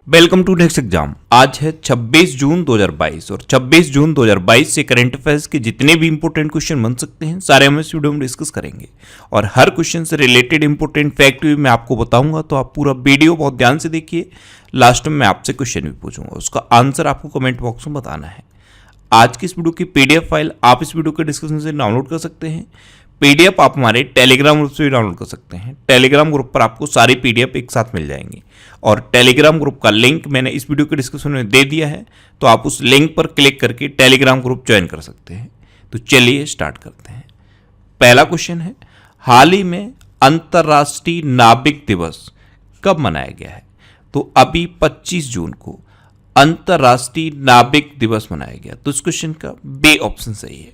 Welcome to next exam. आज है 26 जून 2022 और 26 जून 2022 से करंट अफेयर्स के जितने भी इंपॉर्टेंट क्वेश्चन बन सकते हैं सारे हम इस वीडियो में डिस्कस करेंगे और हर क्वेश्चन से रिलेटेड इंपॉर्टेंट फैक्ट भी मैं आपको बताऊंगा। तो आप पूरा वीडियो बहुत ध्यान से देखिए। लास्ट में मैं आपसे क्वेश्चन भी पूछूंगा, उसका आंसर आपको कमेंट बॉक्स में बताना है। आज की इस वीडियो की पीडीएफ फाइल आप इस वीडियो के डिस्क्रिप्शन से डाउनलोड कर सकते हैं। पीडीएफ आप हमारे टेलीग्राम ग्रुप से भी डाउनलोड कर सकते हैं। टेलीग्राम ग्रुप पर आपको सारी पीडीएफ एक साथ मिल जाएंगी और टेलीग्राम ग्रुप का लिंक मैंने इस वीडियो के डिस्क्रिप्शन में दे दिया है, तो आप उस लिंक पर क्लिक करके टेलीग्राम ग्रुप ज्वाइन कर सकते हैं। तो चलिए स्टार्ट करते हैं। पहला क्वेश्चन है, हाल ही में अंतर्राष्ट्रीय नाविक दिवस कब मनाया गया है? तो अभी 25 जून को अंतर्राष्ट्रीय नाविक दिवस मनाया गया। तो इस क्वेश्चन का बी ऑप्शन सही है।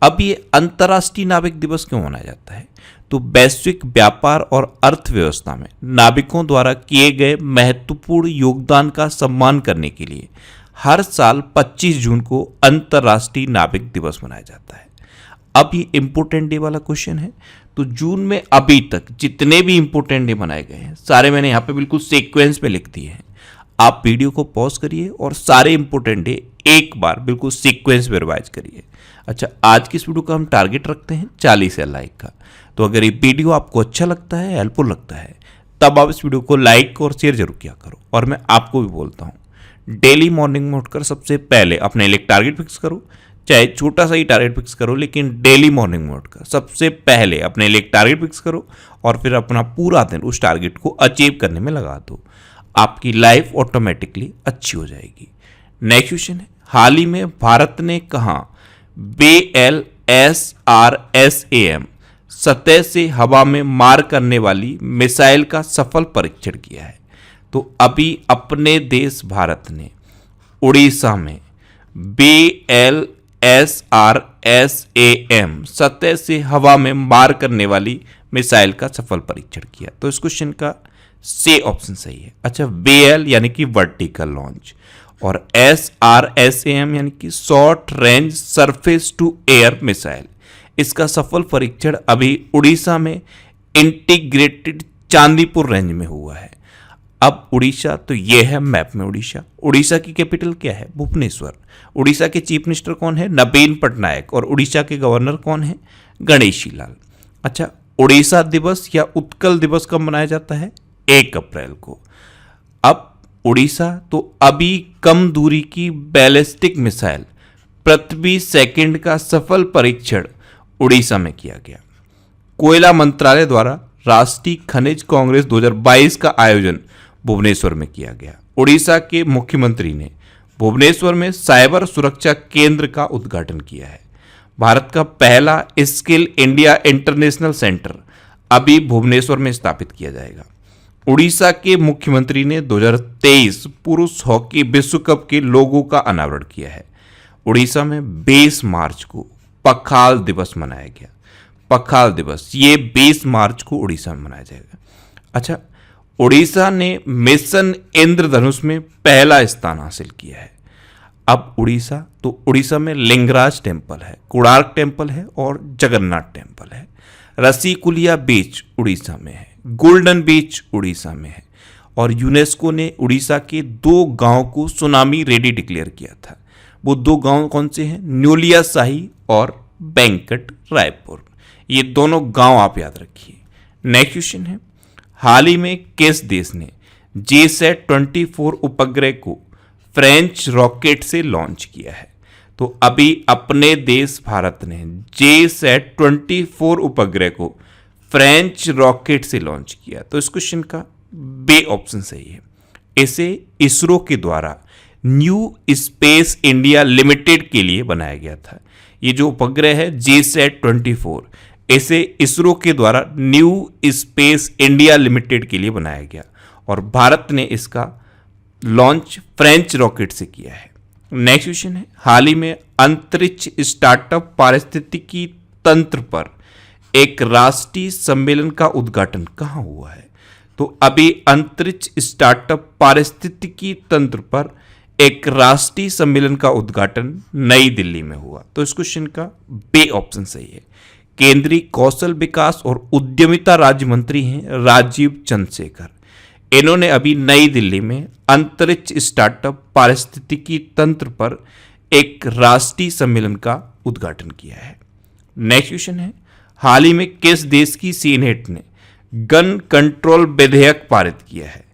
अब ये अंतर्राष्ट्रीय नाविक दिवस क्यों मनाया जाता है? तो वैश्विक व्यापार और अर्थव्यवस्था में नाविकों द्वारा किए गए महत्वपूर्ण योगदान का सम्मान करने के लिए हर साल 25 जून को अंतर्राष्ट्रीय नाविक दिवस मनाया जाता है। अब ये इंपोर्टेंट डे वाला क्वेश्चन है। तो जून में अभी तक जितने भी इंपोर्टेंट डे मनाए गए हैं सारे मैंने यहाँ पे बिल्कुल सीक्वेंस में लिख दिए हैं। आप वीडियो को पॉज करिए और सारे इंपोर्टेंट डे एक बार बिल्कुल सीक्वेंस में रिवाइज करिए। अच्छा, आज की इस वीडियो का हम टारगेट रखते हैं 40 लाइक का। तो अगर ये वीडियो आपको अच्छा लगता है, हेल्पफुल लगता है, तब आप इस वीडियो को लाइक और शेयर जरूर किया करो। और मैं आपको भी बोलता हूँ, डेली मॉर्निंग में उठकर सबसे पहले अपने लिए टारगेट फिक्स करो। चाहे छोटा सा ही टारगेट फिक्स करो, लेकिन डेली मॉर्निंग में उठकर सबसे पहले अपने लिए टारगेट फिक्स करो और फिर अपना पूरा दिन उस टारगेट को अचीव करने में लगा दो। आपकी लाइफ ऑटोमेटिकली अच्छी हो जाएगी। नेक्स्ट क्वेश्चन है, हाल ही में भारत ने कहाँ BLSRSAM सतह से हवा में मार करने वाली मिसाइल का सफल परीक्षण किया है? तो अभी अपने देश भारत ने उड़ीसा में BLSRSAM सतह से हवा में मार करने वाली मिसाइल का सफल परीक्षण किया। तो इस क्वेश्चन का सी ऑप्शन सही है। अच्छा, BL यानी कि वर्टिकल लॉन्च और SRSAM यानी कि short range surface to air missile, इसका सफल परीक्षण अभी उड़ीसा में इंटीग्रेटेड चांदीपुर रेंज में हुआ है। अब उड़ीसा तो यह है मैप में उड़ीसा। उड़ीसा की कैपिटल क्या है? भुवनेश्वर। उड़ीसा के चीफ मिनिस्टर कौन है? नवीन पटनायक। और उड़ीसा के गवर्नर कौन है? गणेशी लाल। अच्छा, उड़ीसा दिवस या उत्कल दिवस कब मनाया जाता है? 1 अप्रैल को। अब उड़ीसा तो अभी कम दूरी की बैलिस्टिक मिसाइल पृथ्वी सेकंड का सफल परीक्षण उड़ीसा में किया गया। कोयला मंत्रालय द्वारा राष्ट्रीय खनिज कांग्रेस 2022 का आयोजन भुवनेश्वर में किया गया। उड़ीसा के मुख्यमंत्री ने भुवनेश्वर में साइबर सुरक्षा केंद्र का उद्घाटन किया है। भारत का पहला स्किल इंडिया इंटरनेशनल सेंटर अभी भुवनेश्वर में स्थापित किया जाएगा। उड़ीसा के मुख्यमंत्री ने 2023 पुरुष हॉकी विश्व कप के लोगो का अनावरण किया है। उड़ीसा में 20 मार्च को पखाल दिवस मनाया गया। पखाल दिवस ये 20 मार्च को उड़ीसा में मनाया जाएगा। अच्छा, उड़ीसा ने मिशन इंद्रधनुष में पहला स्थान हासिल किया है। अब उड़ीसा में लिंगराज टेम्पल है, कोणार्क टेम्पल है और जगन्नाथ टेम्पल है। रसीकुलिया बीच उड़ीसा में है, गोल्डन बीच उड़ीसा में है और यूनेस्को ने उड़ीसा के 2 गांव को सुनामी रेडी डिक्लेयर किया था। वो 2 गांव कौन से हैं? न्योलिया शाही और वेंकट रायपुर। ये दोनों गांव आप याद रखिए। नेक्स्ट क्वेश्चन है, हाल ही में किस देश ने JSAT-24 उपग्रह को फ्रेंच रॉकेट से लॉन्च किया है? तो अभी अपने देश भारत ने JSAT-24 उपग्रह को फ्रेंच रॉकेट से लॉन्च किया। तो इस क्वेश्चन का बी ऑप्शन सही है। इसे इसरो के द्वारा न्यू स्पेस इंडिया लिमिटेड के लिए बनाया गया था। ये जो उपग्रह है JSAT-24, इसे इसरो के द्वारा न्यू स्पेस इंडिया लिमिटेड के लिए बनाया गया और भारत ने इसका लॉन्च फ्रेंच रॉकेट से किया है। नेक्स्ट क्वेश्चन है, हाल ही में अंतरिक्ष स्टार्टअप पारिस्थितिकी तंत्र पर एक राष्ट्रीय सम्मेलन का उद्घाटन कहाँ हुआ है? तो अभी अंतरिक्ष स्टार्टअप पारिस्थितिकी तंत्र पर एक राष्ट्रीय सम्मेलन का उद्घाटन नई दिल्ली में हुआ। तो इस क्वेश्चन का बी ऑप्शन सही है। केंद्रीय कौशल विकास और उद्यमिता राज्य मंत्री हैं राजीव चंद्रशेखर। इन्होंने अभी नई दिल्ली में अंतरिक्ष स्टार्टअप पारिस्थितिकी तंत्र पर एक राष्ट्रीय सम्मेलन का उद्घाटन किया है। नेक्स्ट क्वेश्चन है, हाल ही में किस देश की सीनेट ने गन कंट्रोल विधेयक पारित किया है?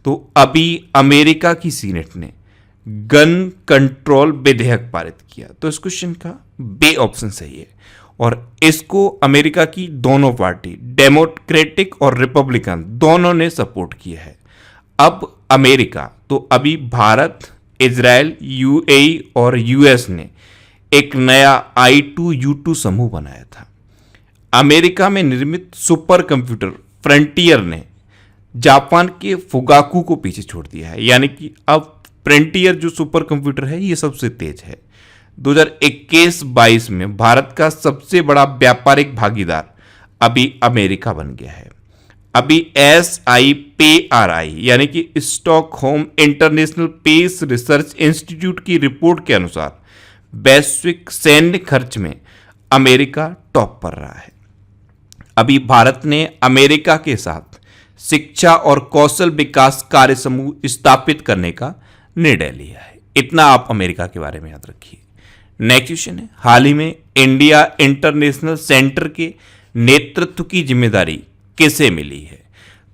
तो अभी अमेरिका की सीनेट ने गन कंट्रोल विधेयक पारित किया। तो इस क्वेश्चन का बी ऑप्शन सही है और इसको अमेरिका की दोनों पार्टी डेमोक्रेटिक और रिपब्लिकन दोनों ने सपोर्ट किया है। अब अमेरिका तो अभी भारत, इजराइल, यूएई और यूएस ने एक नया I2U2 समूह बनाया था। अमेरिका में निर्मित सुपर कंप्यूटर फ्रंटियर ने जापान के फुगाकू को पीछे छोड़ दिया है, यानी कि अब फ्रंटियर जो सुपर कंप्यूटर है ये सबसे तेज है। 2021-22 में भारत का सबसे बड़ा व्यापारिक भागीदार अभी अमेरिका बन गया है। अभी SIPRI यानी कि Stockholm International Peace Research Institute की रिपोर्ट के अनुसार वैश्विक सैन्य खर्च में अमेरिका टॉप पर रहा है। अभी भारत ने अमेरिका के साथ शिक्षा और कौशल विकास कार्य समूह स्थापित करने का निर्णय लिया है। इतना आप अमेरिका के बारे में याद रखिए। नेक्स्ट क्वेश्चन है, हाल ही में इंडिया इंटरनेशनल सेंटर के नेतृत्व की जिम्मेदारी किसे मिली है?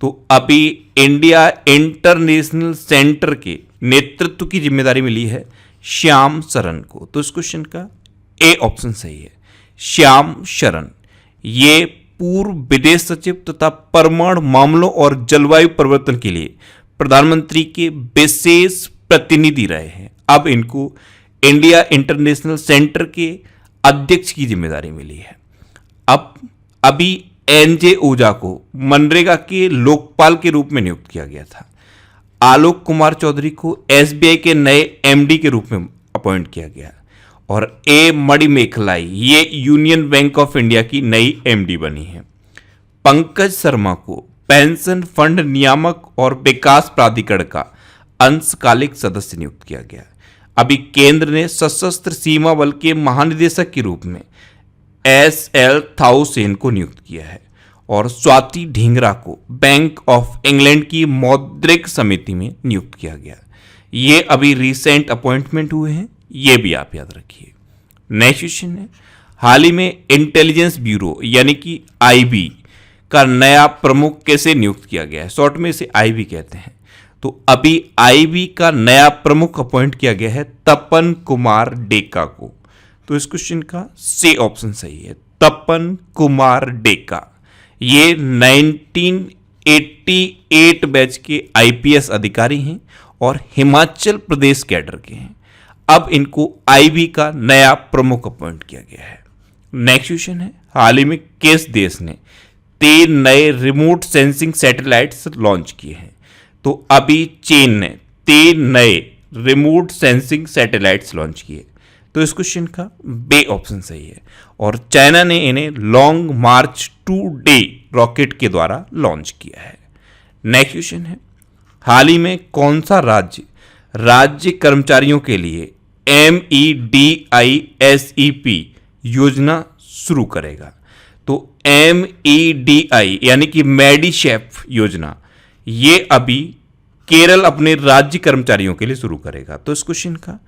तो अभी इंडिया इंटरनेशनल सेंटर के नेतृत्व की जिम्मेदारी मिली है श्याम शरण को। तो इस क्वेश्चन का ए ऑप्शन सही है, श्याम शरण। ये पूर्व विदेश सचिव तथा परमाणु मामलों और जलवायु परिवर्तन के लिए प्रधानमंत्री के विशेष प्रतिनिधि रहे हैं। अब इनको इंडिया इंटरनेशनल सेंटर के अध्यक्ष की जिम्मेदारी मिली है। अब अभी NJ ओझा को मनरेगा के लोकपाल के रूप में नियुक्त किया गया था। आलोक कुमार चौधरी को SBI के नए MD के रूप में अपॉइंट किया गया और A मणिमेखलाई ये यूनियन बैंक ऑफ इंडिया की नई MD बनी है। पंकज शर्मा को पेंशन फंड नियामक और विकास प्राधिकरण का अंशकालिक सदस्य नियुक्त किया गया। अभी केंद्र ने सशस्त्र सीमा बल के महानिदेशक के रूप में SL थाउसेन को नियुक्त किया है और स्वाति ढींगरा को बैंक ऑफ इंग्लैंड की मौद्रिक समिति में नियुक्त किया गया। ये अभी रिसेंट अपॉइंटमेंट हुए हैं, ये भी आप याद रखिए। नेक्स्ट क्वेश्चन है, हाल ही में इंटेलिजेंस ब्यूरो यानी कि IB का नया प्रमुख कैसे नियुक्त किया गया है? शॉर्ट में इसे IB कहते हैं। तो अभी IB का नया प्रमुख अपॉइंट किया गया है तपन कुमार डेका को। तो इस क्वेश्चन का सी ऑप्शन सही है, तपन कुमार डेका। ये 1988 बैच के IPS अधिकारी हैं और हिमाचल प्रदेश कैडर के हैं। अब इनको IB का नया प्रमुख अपॉइंट किया गया है। नेक्स्ट क्वेश्चन है, हाल ही में किस देश ने 3 नए रिमोट सेंसिंग सैटेलाइट्स लॉन्च किए हैं? तो अभी चीन ने 3 नए रिमोट सेंसिंग सैटेलाइट्स लॉन्च किए। तो इस क्वेश्चन का बी ऑप्शन सही है और चाइना ने इन्हें लॉन्ग मार्च 2D रॉकेट के द्वारा लॉन्च किया है। नेक्स्ट क्वेश्चन है, हाल ही में कौन सा राज्य कर्मचारियों के लिए MEDISEP योजना शुरू करेगा? तो MEDI यानी कि मेडिशेफ योजना ये अभी केरल अपने राज्य कर्मचारियों के लिए शुरू करेगा। तो इस क्वेश्चन का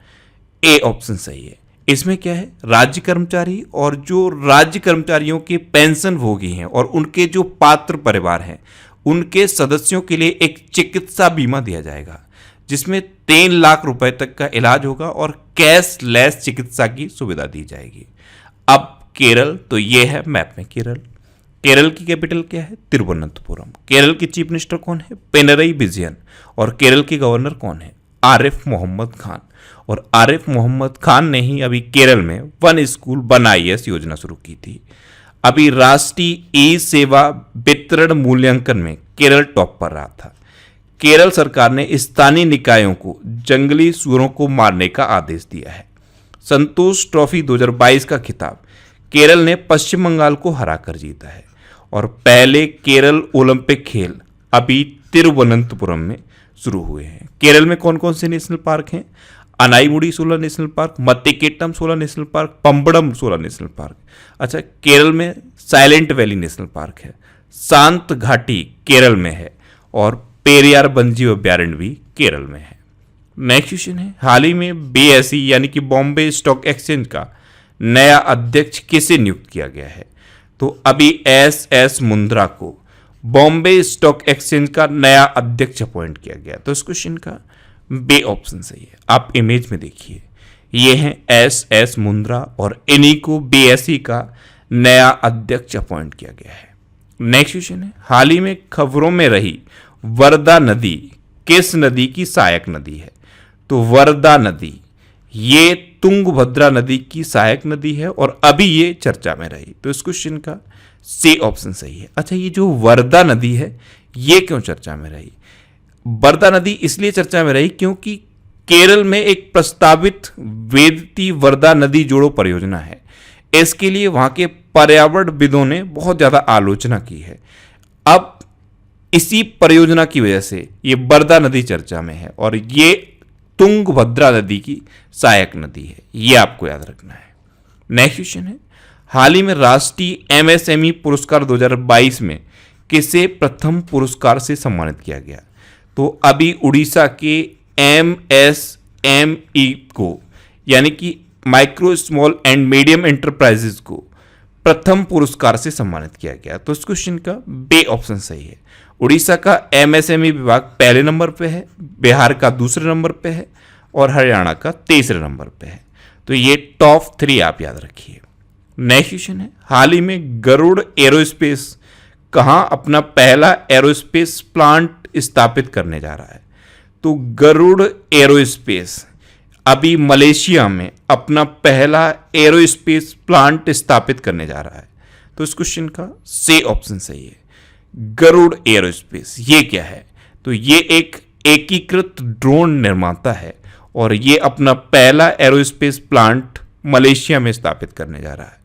ए ऑप्शन सही है। इसमें क्या है, राज्य कर्मचारी और जो राज्य कर्मचारियों के पेंशन भोगी हैं और उनके जो पात्र परिवार हैं उनके सदस्यों के लिए एक चिकित्सा बीमा दिया जाएगा जिसमें 3 लाख रुपए तक का इलाज होगा और कैशलेस चिकित्सा की सुविधा दी जाएगी। अब केरल, तो ये है मैप में केरल की कैपिटल क्या है? तिरुवनंतपुरम। केरल के चीफ मिनिस्टर कौन है? पिनरई विजयन। और केरल के गवर्नर कौन है? आरिफ मोहम्मद खान। और आरिफ मोहम्मद खान ने ही अभी केरल में 1 स्कूल 1 IAS योजना शुरू की थी। अभी राष्ट्रीय ई-सेवा वितरण मूल्यांकन में केरल टॉप पर रहा था। केरल सरकार ने स्थानीय निकायों को जंगली सूअरों को मारने का आदेश दिया है। संतोष ट्रॉफी 2022 का खिताब केरल ने पश्चिम बंगाल को हराकर जीता है और पहले केरल ओलंपिक खेल अभी तिरुवनंतपुरम में शुरू हुए हैं। केरल में कौन कौन से नेशनल पार्क हैं? Anamudi 16 national park, Mathikettan 16 national park, Pambadum 16 national park. अच्छा, केरल में साइलेंट वैली नेशनल पार्क है, शांत घाटी केरल में है और पेरियार वन्यजीव अभ्यारण्य भी केरल में है। नेक्स्ट क्वेश्चन है, हाल ही में BSE यानी कि बॉम्बे स्टॉक एक्सचेंज का नया अध्यक्ष किसे नियुक्त किया गया है? तो अभी SS मुंद्रा को बॉम्बे स्टॉक एक्सचेंज का नया अध्यक्ष अपॉइंट किया गया। तो इस क्वेश्चन का बी ऑप्शन सही है। आप इमेज में देखिए, ये हैं SS मुंद्रा और इन्हीं को BSE का नया अध्यक्ष अपॉइंट किया गया है। नेक्स्ट क्वेश्चन है, हाल ही में खबरों में रही वर्धा नदी किस नदी की सहायक नदी है? तो वर्धा नदी ये तुंगभद्रा नदी की सहायक नदी है और अभी ये चर्चा में रही। तो इस क्वेश्चन का सी ऑप्शन सही है। अच्छा, ये जो वर्धा नदी है ये क्यों चर्चा में रही? वर्धा नदी इसलिए चर्चा में रही क्योंकि केरल में एक प्रस्तावित वेदती वर्धा नदी जोड़ो परियोजना है। इसके लिए वहां के पर्यावरणविदों ने बहुत ज्यादा आलोचना की है। अब इसी परियोजना की वजह से ये वर्धा नदी चर्चा में है और ये तुंगभद्रा नदी की सहायक नदी है, ये आपको याद रखना है। नेक्स्ट क्वेश्चन है, हाल ही में राष्ट्रीय MSME पुरस्कार 2022 में किसे प्रथम पुरस्कार से सम्मानित किया गया? तो अभी उड़ीसा के MSME को यानी कि micro small and medium enterprises को प्रथम पुरस्कार से सम्मानित किया गया। तो इस क्वेश्चन का बी ऑप्शन सही है। उड़ीसा का MSME विभाग पहले नंबर पे है, बिहार का दूसरे नंबर पे है और हरियाणा का तीसरे नंबर पे है। तो ये टॉप 3 आप याद रखिए। नेक्स्ट क्वेश्चन है, हाल ही में गरुड़ एरोस्पेस कहां अपना पहला एरोस्पेस प्लांट स्थापित करने जा रहा है? तो गरुड़ एरोस्पेस अभी मलेशिया में अपना पहला एरोस्पेस प्लांट स्थापित करने जा रहा है। तो इस क्वेश्चन का सी ऑप्शन सही है। गरुड़ एरोस्पेस ये क्या है? तो ये एक एकीकृत ड्रोन निर्माता है और ये अपना पहला एरोस्पेस प्लांट मलेशिया में स्थापित करने जा रहा है।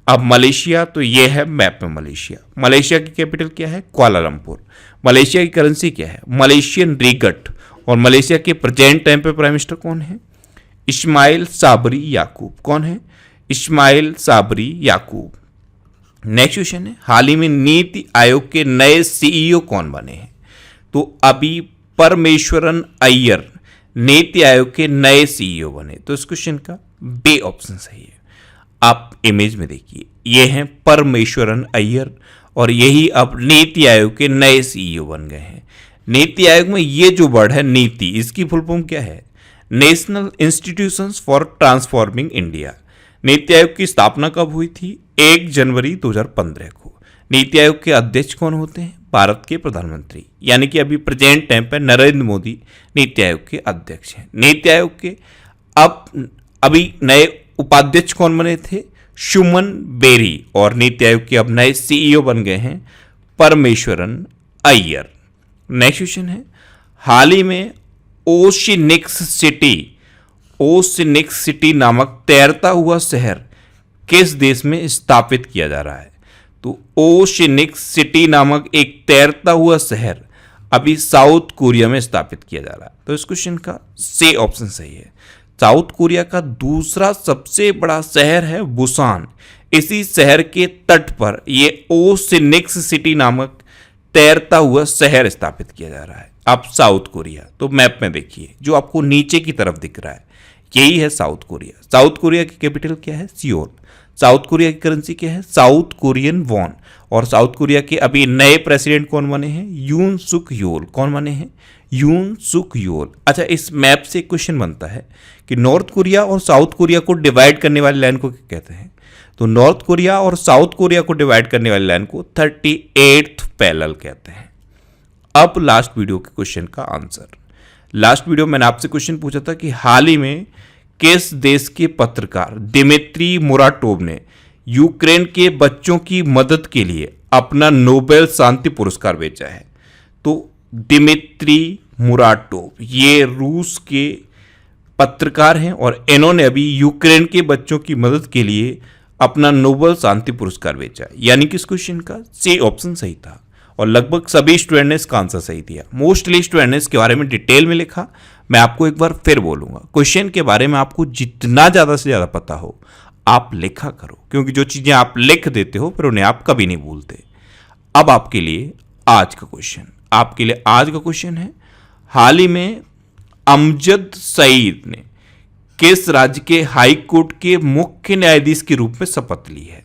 अब मलेशिया, तो ये है मैप में मलेशिया। मलेशिया की कैपिटल क्या है? कुआलालंपुर। मलेशिया की करेंसी क्या है? Malaysian ringgit. और मलेशिया के प्रेजेंट टाइम पे प्राइम मिनिस्टर कौन है? इस्माइल साबरी याकूब। कौन है? इस्माइल साबरी याकूब। नेक्स्ट क्वेश्चन है, हाल ही में नीति आयोग के नए CEO कौन बने हैं? तो अभी परमेश्वरन अय्यर नीति आयोग के नए CEO बने। तो इस क्वेश्चन का बी ऑप्शन सही है। आप इमेज में देखिए, ये हैं परमेश्वरन अय्यर और यही अब नीति आयोग के नए CEO बन गए हैं। नीति आयोग में ये जो वर्ड है नीति, इसकी फुल फॉर्म क्या है? National institutions for transforming India. NITI Aayog की स्थापना कब हुई थी? 1 जनवरी 2015 को। नीति आयोग के अध्यक्ष कौन होते हैं? भारत के प्रधानमंत्री, यानी कि अभी प्रेजेंट टाइम पर नरेंद्र मोदी नीति आयोग के अध्यक्ष हैं। नीति आयोग के अभी नए उपाध्यक्ष कौन बने थे? सुमन बेरी। और नीति आयोग के अब नए CEO बन गए हैं परमेश्वरन अय्यर। नेक्स्ट क्वेश्चन है, हाल ही में ओशिनिक्स सिटी नामक तैरता हुआ शहर किस देश में स्थापित किया जा रहा है? तो ओशिनिक्स सिटी नामक एक तैरता हुआ शहर अभी साउथ कोरिया में स्थापित किया जा रहा है। तो इस क्वेश्चन का सी ऑप्शन सही है। साउथ कोरिया का दूसरा सबसे बड़ा शहर है बुसान। इसी शहर के तट पर यह ओशिनिक्स सिटी नामक तैरता हुआ शहर स्थापित किया जा रहा है। अब साउथ कोरिया, तो मैप में देखिए जो आपको नीचे की तरफ दिख रहा है यही है साउथ कोरिया। साउथ कोरिया की कैपिटल क्या है? सियोल। साउथ कोरिया की करेंसी क्या है? South Korean von. और साउथ कोरिया के अभी नए प्रेसिडेंट कौन बने हैं? यून सुक योल। कौन बने हैं? यून सुक योल। अच्छा, इस मैप से क्वेश्चन बनता है कि नॉर्थ कोरिया और साउथ कोरिया को डिवाइड करने वाली लाइन को क्या कहते हैं? तो नॉर्थ कोरिया और साउथ कोरिया को डिवाइड करने वाली लाइन को 38th पैरेलल कहते हैं। अब लास्ट वीडियो के क्वेश्चन का आंसर। लास्ट वीडियो मैंने आपसे क्वेश्चन पूछा था कि हाल ही में किस देश के पत्रकार दिमित्री मुराटोव ने यूक्रेन के बच्चों की मदद के लिए अपना नोबेल शांति पुरस्कार बेचा है? तो दिमित्री मुराटोव ये रूस के पत्रकार हैं और इन्होंने अभी यूक्रेन के बच्चों की मदद के लिए अपना नोबेल शांति पुरस्कार बेचा। यानी कि इस क्वेश्चन का सी ऑप्शन सही था और लगभग सभी स्टूडेंट ने इसका आंसर सही दिया। मोस्टली स्टूडेंट ने इसके बारे में डिटेल में लिखा। मैं आपको एक बार फिर बोलूंगा, क्वेश्चन के बारे में आपको जितना ज़्यादा से ज़्यादा पता हो आप लिखा करो, क्योंकि जो चीज़ें आप लिख देते हो फिर उन्हें आप कभी नहीं भूलते। अब आपके लिए आज का क्वेश्चन। आपके लिए आज का क्वेश्चन है, हाल ही में अमजद सईद ने किस राज्य के हाई कोर्ट के मुख्य न्यायाधीश के रूप में शपथ ली है?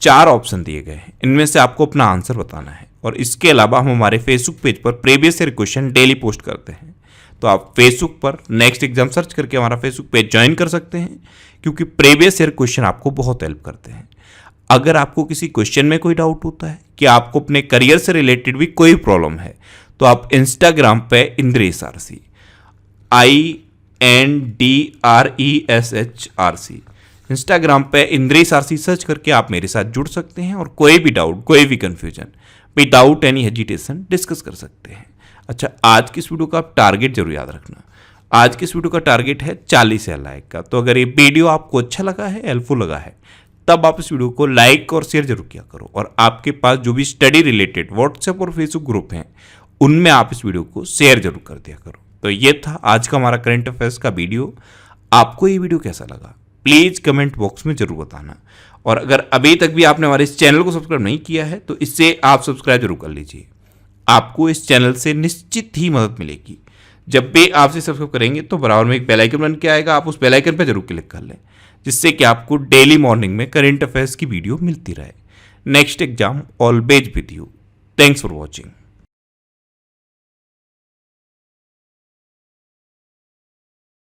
4 ऑप्शन दिए गए हैं, इनमें से आपको अपना आंसर बताना है। और इसके अलावा हम हमारे फेसबुक पेज पर previous year question daily post करते हैं, तो आप फेसबुक पर नेक्स्ट एग्जाम सर्च करके हमारा फेसबुक पेज ज्वाइन कर सकते हैं, क्योंकि प्रीवियस ईयर क्वेश्चन आपको बहुत हेल्प करते हैं। अगर आपको किसी क्वेश्चन में कोई डाउट होता है कि आपको अपने करियर से रिलेटेड भी कोई प्रॉब्लम है, तो आप इंस्टाग्राम पे इंद्रेश आरसी INDRESHRC इंस्टाग्राम पे इंद्रेश आरसी सर्च करके आप मेरे साथ जुड़ सकते हैं और कोई भी डाउट, कोई भी confusion without any hesitation discuss कर सकते हैं। अच्छा, आज की इस वीडियो का आप टारगेट जरूर याद रखना। आज की इस वीडियो का टारगेट है 40,000 लाइक का। तो अगर ये वीडियो आपको अच्छा लगा है, हेल्पफुल लगा है, तब आप इस वीडियो को लाइक और शेयर जरूर किया करो। और आपके पास जो भी स्टडी रिलेटेड व्हाट्सएप और फेसबुक ग्रुप हैं, उनमें आप इस वीडियो को शेयर जरूर कर दिया करो। तो ये था आज का हमारा करंट अफेयर्स का वीडियो। आपको ये वीडियो कैसा लगा प्लीज कमेंट बॉक्स में जरूर बताना। और अगर अभी तक भी आपने हमारे इस चैनल को सब्सक्राइब नहीं किया है, तो इससे आप सब्सक्राइब जरूर कर लीजिए। आपको इस चैनल से निश्चित ही मदद मिलेगी। जब भी आपसे सब्सक्राइब करेंगे तो बराबर में एक बेल आइकन बन के आएगा, आप उस बेल आइकन पर जरूर क्लिक कर लें, जिससे कि आपको डेली मॉर्निंग में करंट अफेयर्स की वीडियो मिलती रहे। Next exam always with you. Thanks for watching.